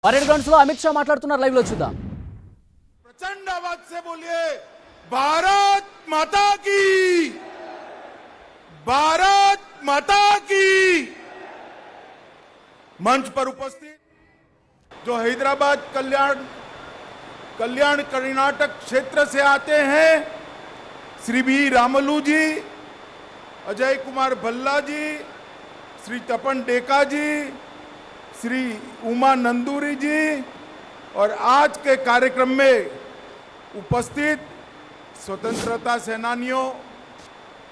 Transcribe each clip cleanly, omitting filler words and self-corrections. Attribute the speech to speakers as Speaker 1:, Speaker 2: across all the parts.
Speaker 1: Parade లో అమిత్ షా మాట్లాడుతున్నారు, live లో చూద్దాం.
Speaker 2: प्रचंड आवाज से बोलिए भारत माता की, भारत माता की। मंच पर उपस्थित जो हैदराबाद कल्याण कर्नाटक क्षेत्र से आते हैं, श्री बी रामलू जी, अजय कुमार भल्ला जी, श्री तपन डेका जी, श्री उमा नंदूरी जी और आज के कार्यक्रम में उपस्थित स्वतंत्रता सेनानियों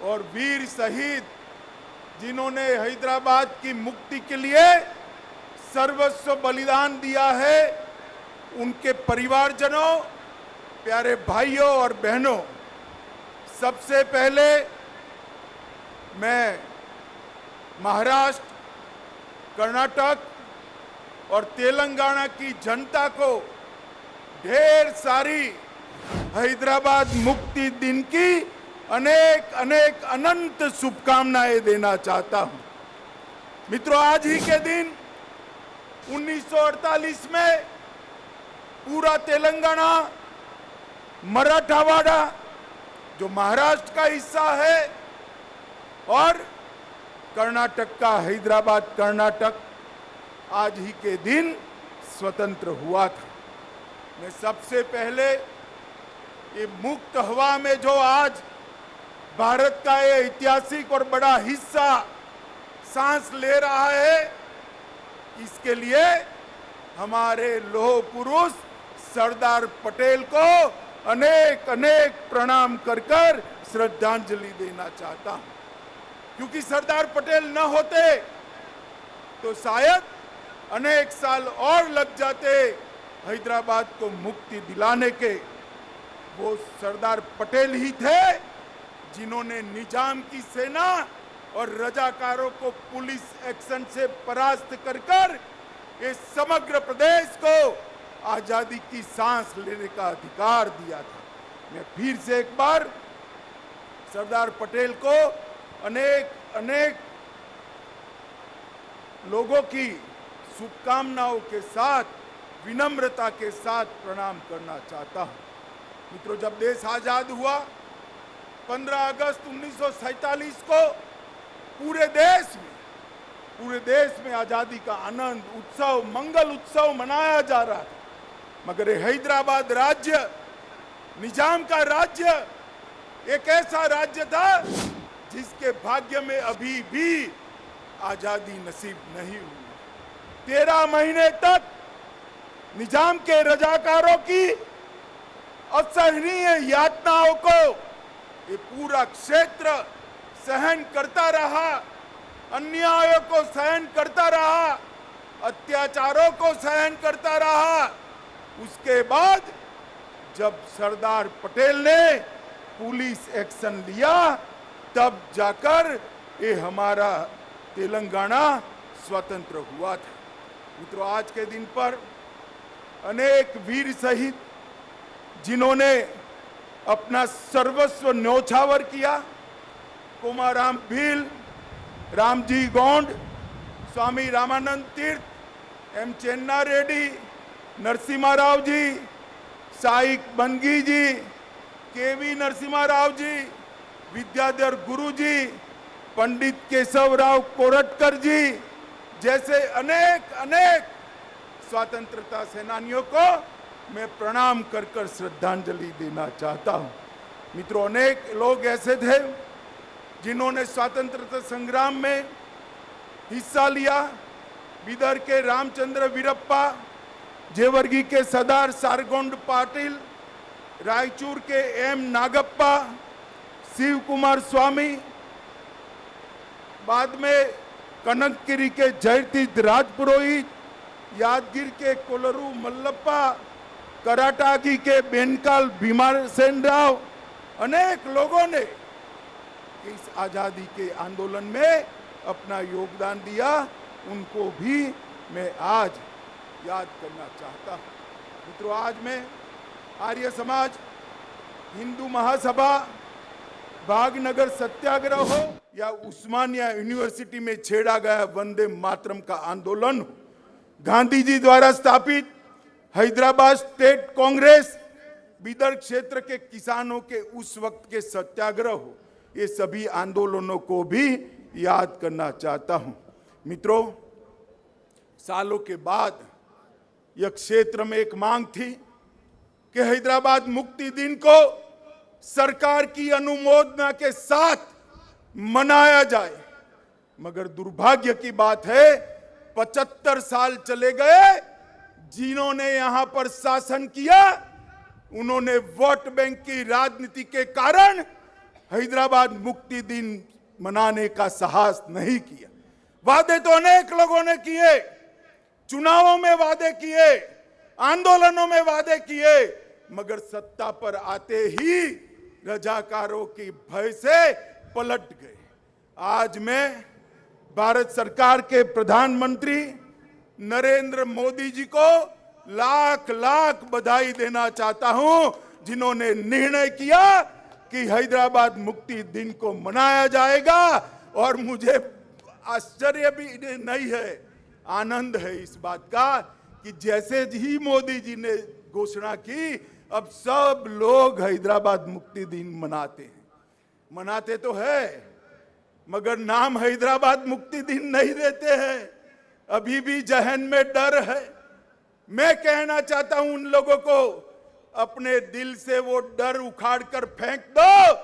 Speaker 2: और वीर शहीद जिन्होंने हैदराबाद की मुक्ति के लिए सर्वस्व बलिदान दिया है, उनके परिवारजनों, प्यारे भाइयों और बहनों, सबसे पहले मैं महाराष्ट्र, कर्नाटक और तेलंगाना की जनता को ढेर सारी हैदराबाद मुक्ति दिन की अनेक अनेक अनंत शुभकामनाएं देना चाहता हूं। मित्रों, आज ही के दिन 1948 में पूरा तेलंगाना, मराठवाड़ा जो महाराष्ट्र का हिस्सा है और कर्नाटक का हैदराबाद कर्नाटक आज ही के दिन स्वतंत्र हुआ था। मैं सबसे पहले ये मुक्त हवा में जो आज भारत का ये ऐतिहासिक और बड़ा हिस्सा सांस ले रहा है, इसके लिए हमारे लौह पुरुष सरदार पटेल को अनेक अनेक प्रणाम कर कर श्रद्धांजलि देना चाहता हूं, क्योंकि सरदार पटेल न होते तो शायद अनेक साल और लग जाते हैदराबाद को मुक्ति दिलाने के। वो सरदार पटेल ही थे जिन्होंने निजाम की सेना और रजाकारों को पुलिस एक्शन से परास्त कर कर ये समग्र प्रदेश को आजादी की सांस लेने का अधिकार दिया था। मैं फिर से एक बार सरदार पटेल को अनेक अनेक लोगों की शुभकामनाओं के साथ, विनम्रता के साथ प्रणाम करना चाहता हूं। मित्रों, जब देश आजाद हुआ 15 अगस्त 1947 को पूरे देश में आजादी का आनंद उत्सव, मंगल उत्सव मनाया जा रहा था, मगर हैदराबाद राज्य, निजाम का राज्य, एक ऐसा राज्य था जिसके भाग्य में अभी भी आजादी नसीब नहीं हुई। 13 महीने तक निजाम के रजाकारों की असहनीय यातनाओं को ये पूरा क्षेत्र सहन करता रहा, अन्यायों को सहन करता रहा, अत्याचारों को सहन करता रहा। उसके बाद जब सरदार पटेल ने पुलिस एक्शन लिया, तब जाकर ये हमारा तेलंगाना स्वतंत्र हुआ था। मित्रों, आज के दिन पर अनेक वीर शहीद जिन्होंने अपना सर्वस्व न्योछावर किया, कुमाराम भील, रामजी गोंड, स्वामी रामानंद तीर्थ, एम चेन्ना रेड्डी, नरसिम्हा राव जी, साईक बनगी जी, केवी नरसिम्हा राव जी, विद्याधर गुरु जी, पंडित केशव राव कोरटकर जी जैसे अनेक अनेक स्वतंत्रता सेनानियों को मैं प्रणाम कर कर श्रद्धांजलि देना चाहता हूं। मित्रों, अनेक लोग ऐसे थे जिन्होंने स्वतंत्रता संग्राम में हिस्सा लिया। बीदर के रामचंद्र वीरप्पा, जेवर्गी के सरदार सारगोंड पाटिल, रायचूर के एम नागप्पा, शिव कुमार स्वामी, बाद में कनकगिरी के जयतीर्थ राजपुरोहित, यादगिर के कोलरू मल्लप्पा, कराटागी के बेनकाल भीमासेन राव, अनेक लोगों ने इस आजादी के आंदोलन में अपना योगदान दिया। उनको भी मैं आज याद करना चाहता हूं। मित्रों, आज मैं आर्य समाज, हिंदू महासभा, भागनगर सत्याग्रह हो या उस्मानिया यूनिवर्सिटी में छेड़ा गया वंदे मातरम का आंदोलन हो, गांधी जी द्वारा स्थापित हैदराबाद स्टेट कांग्रेस, बीदर क्षेत्र के किसानों के उस वक्त के सत्याग्रह हो, ये सभी आंदोलनों को भी याद करना चाहता हूं। मित्रों, सालों के बाद यह क्षेत्र में एक मांग थी कि हैदराबाद मुक्ति दिन को सरकार की अनुमोदना के साथ मनाया जाए, मगर दुर्भाग्य की बात है 75 साल चले गए। जिन्होंने यहां पर शासन किया उन्होंने वोट बैंक की राजनीति के कारण हैदराबाद मुक्ति दिन मनाने का साहस नहीं किया। वादे तो अनेक लोगों ने किए, चुनावों में वादे किए, आंदोलनों में वादे किए, मगर सत्ता पर आते ही रजाकारों की भय से पलट गए। आज मैं भारत सरकार के प्रधानमंत्री नरेंद्र मोदी जी को लाख लाख बधाई देना चाहता हूं, जिन्होंने निर्णय किया कि हैदराबाद मुक्ति दिन को मनाया जाएगा। और मुझे आश्चर्य भी नहीं है, आनंद है इस बात का कि जैसे ही मोदी जी ने घोषणा की, अब सब लोग हैदराबाद मुक्ति दिन मनाते हैं। मनाते तो है, मगर नाम हैदराबाद मुक्ति दिन नहीं देते हैं। अभी भी जहन में डर है। मैं कहना चाहता हूं उन लोगों को, अपने दिल से वो डर उखाड़ कर फेंक दो।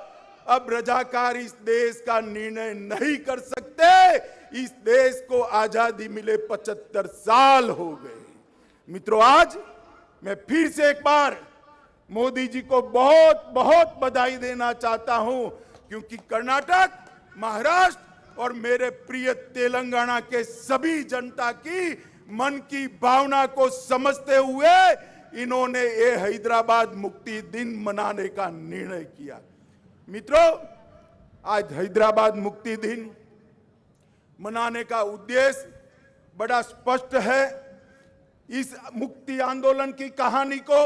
Speaker 2: अब रजाकार इस देश का निर्णय नहीं कर सकते। इस देश को आजादी मिले 75 साल हो गए। मित्रों, आज मैं फिर से एक बार मोदी जी को बहुत बहुत बधाई देना चाहता हूं, क्योंकि कर्नाटक, महाराष्ट्र और मेरे प्रिय तेलंगाना के सभी जनता की मन की भावना को समझते हुए इन्होंने ये हैदराबाद मुक्ति दिन मनाने का निर्णय किया। मित्रों, आज हैदराबाद मुक्ति दिन मनाने का उद्देश्य बड़ा स्पष्ट है। इस मुक्ति आंदोलन की कहानी को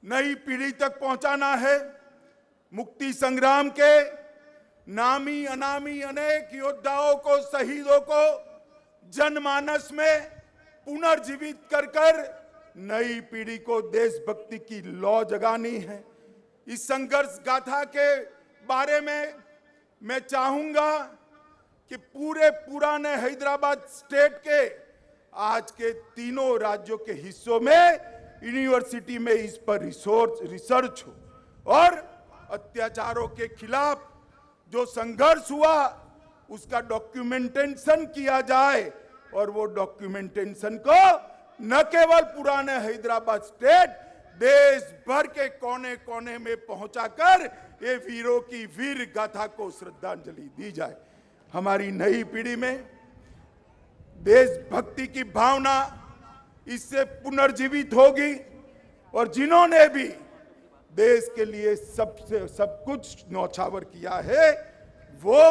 Speaker 2: नई पीढ़ी तक पहुंचाना है। मुक्ति संग्राम के नामी अनामी अनेक योद्धाओं को, शहीदों को जनमानस में पुनर्जीवित कर नई पीढ़ी को देशभक्ति की लौ जगानी है। इस संघर्ष गाथा के बारे में मैं चाहूंगा कि पूरे पुराने हैदराबाद स्टेट के आज के तीनों राज्यों के हिस्सों में यूनिवर्सिटी में इस पर रिसर्च हो और अत्याचारों के खिलाफ जो संघर्ष हुआ उसका डॉक्यूमेंटेशन किया जाए और वो डॉक्यूमेंटेशन को न केवल पुराने हैदराबाद स्टेट, देश भर के कोने कोने में पहुंचाकर ये वीरों की वीर गाथा को श्रद्धांजलि दी जाए। हमारी नई पीढ़ी में देशभक्ति की भावना इससे पुनर्जीवित होगी और जिन्होंने भी देश के लिए सब कुछ न्यौछावर किया है वो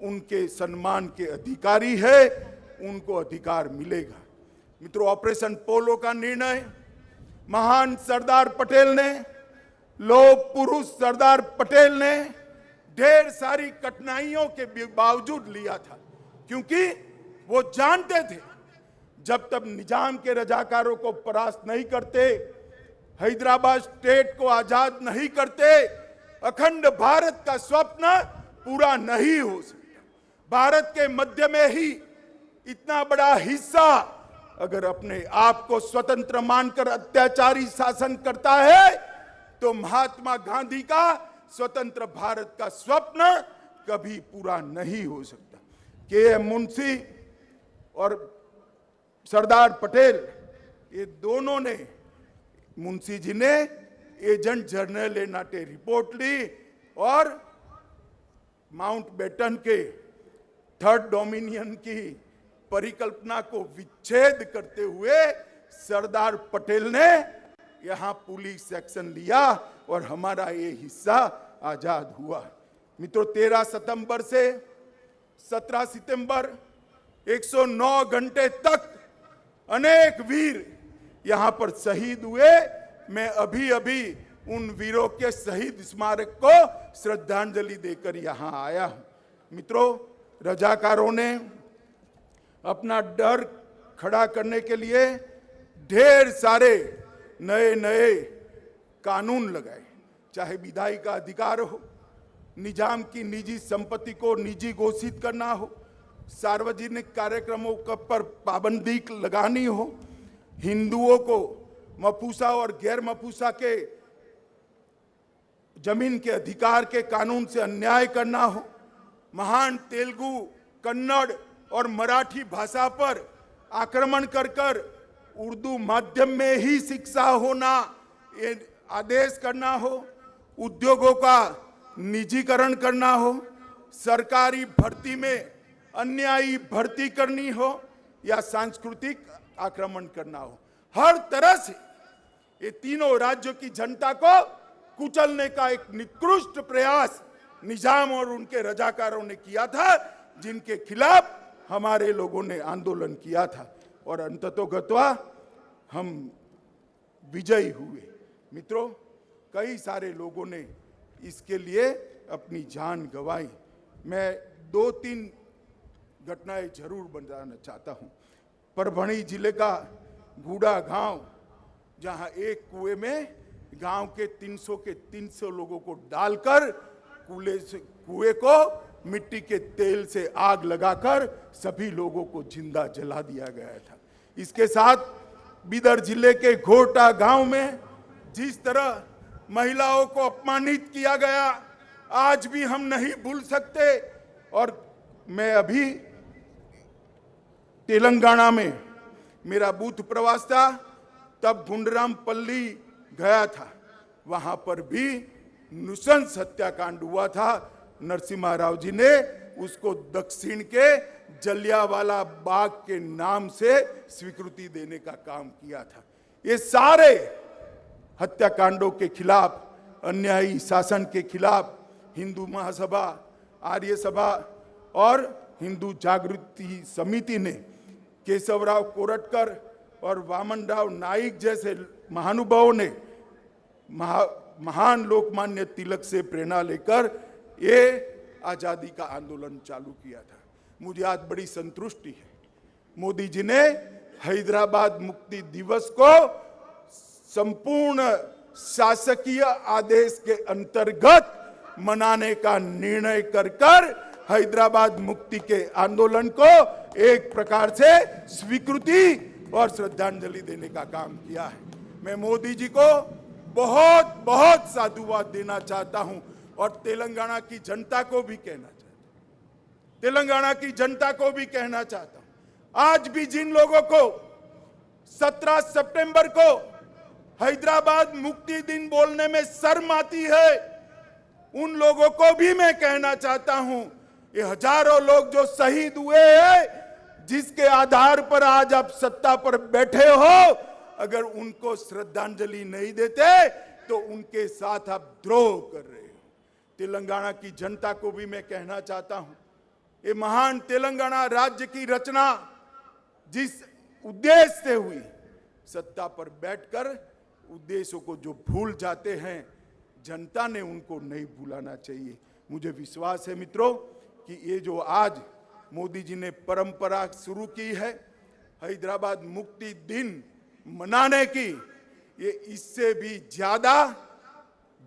Speaker 2: उनके सम्मान के अधिकारी है, उनको अधिकार मिलेगा। मित्रों, ऑपरेशन पोलो का निर्णय महान सरदार पटेल ने, लौह पुरुष सरदार पटेल ने ढेर सारी कठिनाइयों के बावजूद लिया था, क्योंकि वो जानते थे जब तक निजाम के रजाकारों को परास्त नहीं करते, हैदराबाद स्टेट को आजाद नहीं करते, अखंड भारत का स्वप्न पूरा नहीं हो सकता। भारत के मध्य में ही इतना बड़ा हिस्सा अगर अपने आप को स्वतंत्र मानकर अत्याचारी शासन करता है तो महात्मा गांधी का स्वतंत्र भारत का स्वप्न कभी पूरा नहीं हो सकता। के मुंशी और सरदार पटेल, ये दोनों ने, मुंशी जी ने एजेंट जनरल नाटे रिपोर्ट ली और माउंटबेटन के थर्ड डोमिनियन की परिकल्पना को विच्छेद करते हुए सरदार पटेल ने यहां पुलिस एक्शन लिया और हमारा ये हिस्सा आजाद हुआ। मित्रों, 13 सितंबर से 17 सितंबर 109 घंटे तक अनेक वीर यहां पर शहीद हुए। मैं अभी अभी उन वीरों के शहीद स्मारक को श्रद्धांजलि देकर यहां आया हूं। मित्रों, रजाकारों ने अपना डर खड़ा करने के लिए ढेर सारे नए नए कानून लगाए, चाहे विधायी का अधिकार हो, निजाम की निजी संपत्ति को निजी घोषित करना हो, सार्वजनिक कार्यक्रमों पर पाबंदी लगानी हो, हिंदुओं को मपूसा और गैर मपूसा के जमीन के अधिकार के कानून से अन्याय करना हो, महान तेलुगु, कन्नड़ और मराठी भाषा पर आक्रमण कर उर्दू माध्यम में ही शिक्षा होना ये आदेश करना हो, उद्योगों का निजीकरण करना हो, सरकारी भर्ती में अन्यायी भर्ती करनी हो या सांस्कृतिक आक्रमण करना हो, हर तरह से ये तीनों राज्यों की जनता को कुचलने का एक निकृष्ट प्रयास निजाम और उनके रजाकारों ने किया था, जिनके खिलाफ हमारे लोगों ने आंदोलन किया था और अंततोगत्वा हम विजयी हुए। मित्रों, कई सारे लोगों ने इसके लिए अपनी जान गंवाई। मैं 2-3 घटनाएं जरूर बताना चाहता हूं। परभणी जिले का गूड़ा गांव, जहां एक कुएं में गांव के 300 लोगों को डालकर कुएं को मिट्टी के तेल से आग लगाकर सभी लोगों को जिंदा जला दिया गया था। इसके साथ बीदर जिले के घोटा गांव में जिस तरह महिलाओं को अपमानित किया गया, आज भी हम नहीं भूल सकते। और मैं अभी तेलंगाना में मेरा बूथ प्रवास था, तब गुंडरामपल्ली गया था, वहां पर भी नृशंस हत्याकांड हुआ था। नरसिम्हा राव जी ने उसको दक्षिण के जलियांवाला बाग के नाम से स्वीकृति देने का काम किया था। ये सारे हत्याकांडों के खिलाफ, अन्यायी शासन के खिलाफ हिंदू महासभा, आर्य सभा और हिंदू जागृति समिति ने केशवराव कोरटकर और वामनराव नाइक जैसे महानुभावों ने महान लोकमान्य तिलक से प्रेरणा लेकर ये आजादी का आंदोलन चालू किया था। मुझे आज बड़ी संतुष्टि है, मोदी जी ने हैदराबाद मुक्ति दिवस को संपूर्ण शासकीय आदेश के अंतर्गत मनाने का निर्णय कर हैदराबाद मुक्ति के आंदोलन को एक प्रकार से स्वीकृति और श्रद्धांजलि देने का काम किया है। मैं मोदी जी को बहुत बहुत साधुवाद देना चाहता हूं और तेलंगाना की जनता को भी कहना चाहता हूं, आज भी जिन लोगों को 17 सितंबर को हैदराबाद मुक्ति दिन बोलने में शर्म आती है, उन लोगों को भी मैं कहना चाहता हूं, ये हजारों लोग जो शहीद हुए हैं, जिसके आधार पर आज आप सत्ता पर बैठे हो, अगर उनको श्रद्धांजलि नहीं देते तो उनके साथ आप द्रोह कर रहे हो। तेलंगाना की जनता को भी मैं कहना चाहता हूं, ये महान तेलंगाना राज्य की रचना जिस उद्देश्य से हुई, सत्ता पर बैठकर उद्देश्यों को जो भूल जाते हैं, जनता ने उनको नहीं भूलाना चाहिए। मुझे विश्वास है मित्रों कि ये जो आज मोदी जी ने परंपरा शुरू की है हैदराबाद मुक्ति दिन मनाने की, ये इससे भी ज्यादा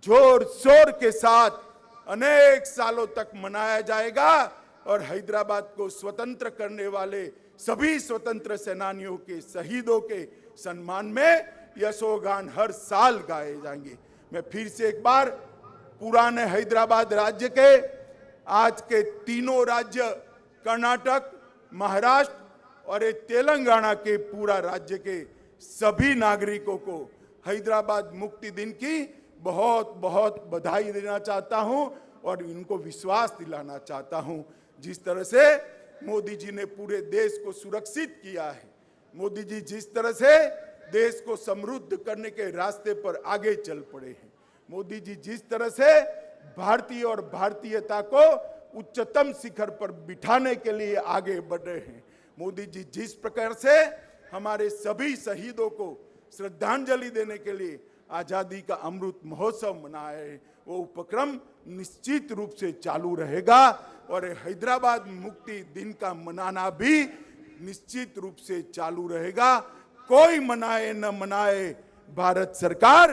Speaker 2: जोर शोर के साथ अनेक सालों तक मनाया जाएगा और हैदराबाद को स्वतंत्र करने वाले सभी स्वतंत्र सेनानियों के शहीदों के सम्मान में यशोगान हर साल गाए जाएंगे। मैं फिर से एक बार पुराने हैदराबाद राज्य के आज के तीनों राज्य कर्नाटक, महाराष्ट्र और ये तेलंगाना के पूरा राज्य के सभी नागरिकों को हैदराबाद मुक्ति दिन की बहुत बहुत बधाई देना चाहता हूं और इनको विश्वास दिलाना चाहता हूं। जिस तरह से मोदी जी ने पूरे देश को सुरक्षित किया है, मोदी जी जिस तरह से देश को समृद्ध करने के रास्ते पर आगे चल पड़े हैं, मोदी जी जिस तरह से भारतीय और भारतीयता को उच्चतम शिखर पर बिठाने के लिए आगे बढ़ रहे हैं, मोदी जी जिस प्रकार से हमारे सभी शहीदों को श्रद्धांजलि देने के लिए आजादी का अमृत महोत्सव मनाए, वो उपक्रम निश्चित रूप से चालू रहेगा और हैदराबाद मुक्ति दिन का मनाना भी निश्चित रूप से चालू रहेगा। कोई मनाए न मनाए, भारत सरकार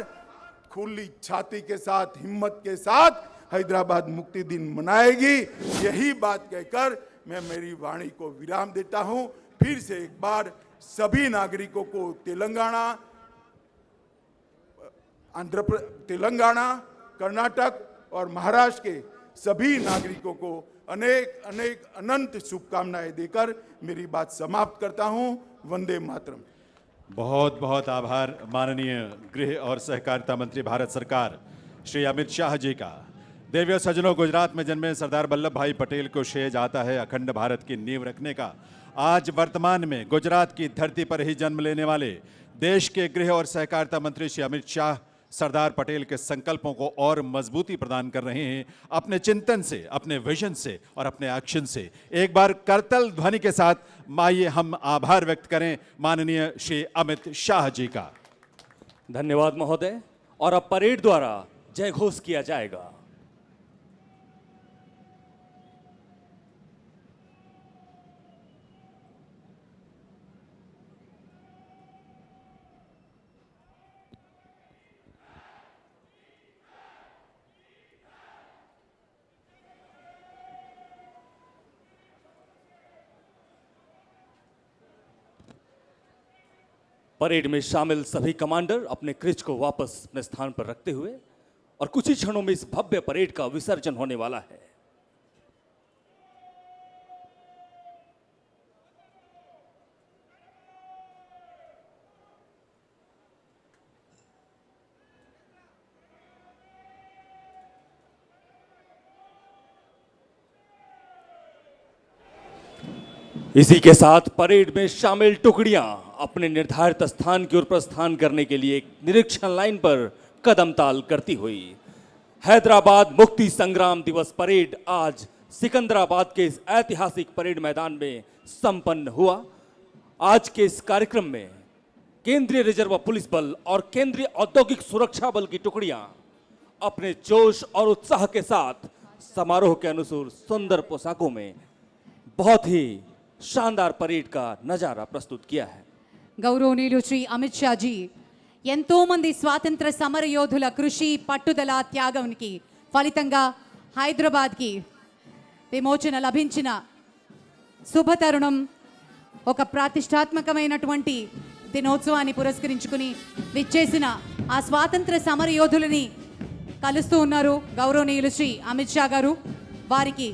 Speaker 2: खुली छाती के साथ, हिम्मत के साथ हैदराबाद मुक्ति दिन मनाएगी। यही बात कहकर मैं मेरी वाणी को विराम देता हूं। फिर से एक बार सभी नागरिकों को तेलंगाना, कर्नाटक और महाराष्ट्र के सभी नागरिकों को अनेक अनेक अनंत शुभकामनाएं देकर मेरी बात समाप्त करता हूं। वंदे मातरम।
Speaker 3: बहुत बहुत आभार माननीय गृह और सहकारिता मंत्री भारत सरकार श्री अमित शाह जी का। देवियों सज्जनों, गुजरात में जन्मे सरदार वल्लभ भाई पटेल को श्रेय जाता है अखंड भारत की नींव रखने का। आज वर्तमान में गुजरात की धरती पर ही जन्म लेने वाले देश के गृह और सहकारिता मंत्री श्री अमित शाह सरदार पटेल के संकल्पों को और मजबूती प्रदान कर रहे हैं अपने चिंतन से, अपने विजन से और अपने एक्शन से। एक बार करतल ध्वनि के साथ आइए हम आभार व्यक्त करें माननीय श्री अमित शाह जी का।
Speaker 4: धन्यवाद महोदय। और अब परेड द्वारा जय घोष किया जाएगा। परेड में शामिल सभी कमांडर अपने क्रिच को वापस अपने स्थान पर रखते हुए और कुछ ही क्षणों में इस भव्य परेड का विसर्जन होने वाला है। इसी के साथ परेड में शामिल टुकड़ियां अपने निर्धारित स्थान की ओर प्रस्थान करने के लिए एक निरीक्षण लाइन पर कदम ताल करती हुई हैदराबाद मुक्ति संग्राम दिवस परेड आज सिकंदराबाद के इस ऐतिहासिक परेड मैदान में संपन्न हुआ। आज के इस कार्यक्रम में केंद्रीय रिजर्व पुलिस बल और केंद्रीय औद्योगिक सुरक्षा बल की टुकड़ियां अपने जोश और उत्साह के साथ समारोह के अनुसार सुंदर पोशाकों में बहुत ही शानदार परेड का नजारा प्रस्तुत किया है।
Speaker 5: గౌరవనీయులు శ్రీ అమిత్ షాజీ ఎంతో మంది స్వాతంత్ర సమర యోధుల కృషి పట్టుదల త్యాగానికి ఫలితంగా హైదరాబాద్కి విమోచన లభించిన శుభతరుణం ఒక ప్రతిష్టాత్మకమైనటువంటి దినోత్సవాన్ని పురస్కరించుకుని విచ్చేసిన ఆ స్వాతంత్ర సమర యోధులని కలుస్తూ ఉన్నారు గౌరవనీయులు శ్రీ అమిత్ షా గారు। వారికి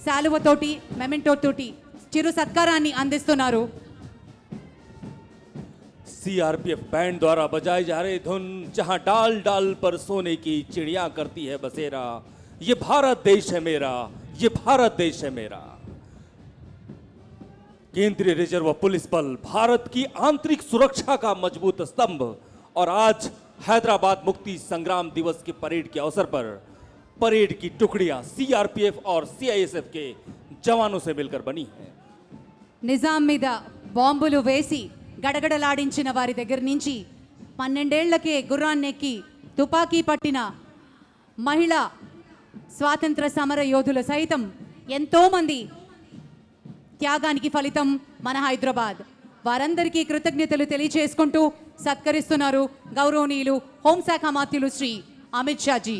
Speaker 5: శాలువతోటి మెమెంటో తోటి చిరు సత్కారాన్ని అందిస్తున్నారు।
Speaker 4: सीआरपीएफ बैंड द्वारा बजाई जा रही धुन जहां डाल डाल पर सोने की चिड़िया करती है बसेरा, ये भारत देश है मेरा, ये भारत देश है मेरा। केंद्रीय रिजर्व पुलिस बल भारत की आंतरिक सुरक्षा का मजबूत स्तंभ और आज हैदराबाद मुक्ति संग्राम दिवस की परेड के अवसर पर परेड की टुकड़ियां सीआरपीएफ और सीआईएसएफ के जवानों से मिलकर बनी हैं।
Speaker 5: నిజాం మీద బాంబులు వేసి గడగడలాడించిన వారి దగ్గర నుంచి 12 ఏళ్లకే గుర్రాన్నెక్కి తుపాకీ పట్టిన మహిళా స్వాతంత్ర సమర యోధుల సైతం ఎంతో మంది త్యాగానికి ఫలితం మన హైదరాబాద్। వారందరికీ కృతజ్ఞతలు తెలియజేసుకుంటూ సత్కరిస్తున్నారు గౌరవనీయులు హోంశాఖ మంత్రులు శ్రీ అమిత్ షా జీ।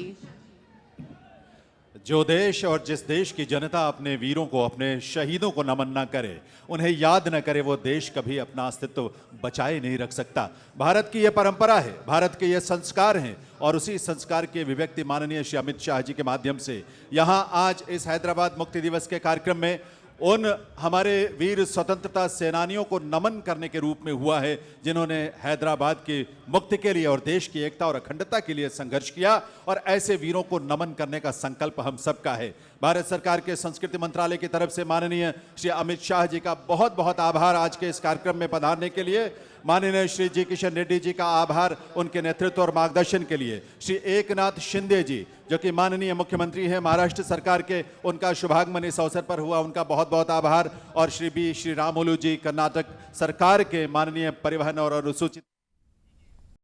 Speaker 3: जो देश और जिस देश की जनता अपने वीरों को, अपने शहीदों को नमन न करे, उन्हें याद न करे, वो देश कभी अपना अस्तित्व बचाए नहीं रख सकता। भारत की ये परंपरा है, भारत के ये संस्कार हैं और उसी संस्कार के अभिव्यक्ति माननीय श्री अमित शाह जी के माध्यम से यहाँ आज इस हैदराबाद मुक्ति दिवस के कार्यक्रम में उन हमारे वीर स्वतंत्रता सेनानियों को नमन करने के रूप में हुआ है जिन्होंने हैदराबाद की मुक्ति के लिए और देश की एकता और अखंडता के लिए संघर्ष किया, और ऐसे वीरों को नमन करने का संकल्प हम सबका है। भारत सरकार के संस्कृति मंत्रालय की तरफ से माननीय श्री अमित शाह जी का बहुत बहुत आभार आज के इस कार्यक्रम में पधारने के लिए। माननीय श्री जी किशन रेड्डी जी का आभार उनके नेतृत्व और मार्गदर्शन के लिए। श्री एकनाथ शिंदे जी जो कि माननीय मुख्यमंत्री हैं महाराष्ट्र सरकार के, उनका शुभागमन इस अवसर पर हुआ, उनका बहुत बहुत आभार। और श्री रामुलु जी कर्नाटक सरकार के माननीय परिवहन और अनुसूचित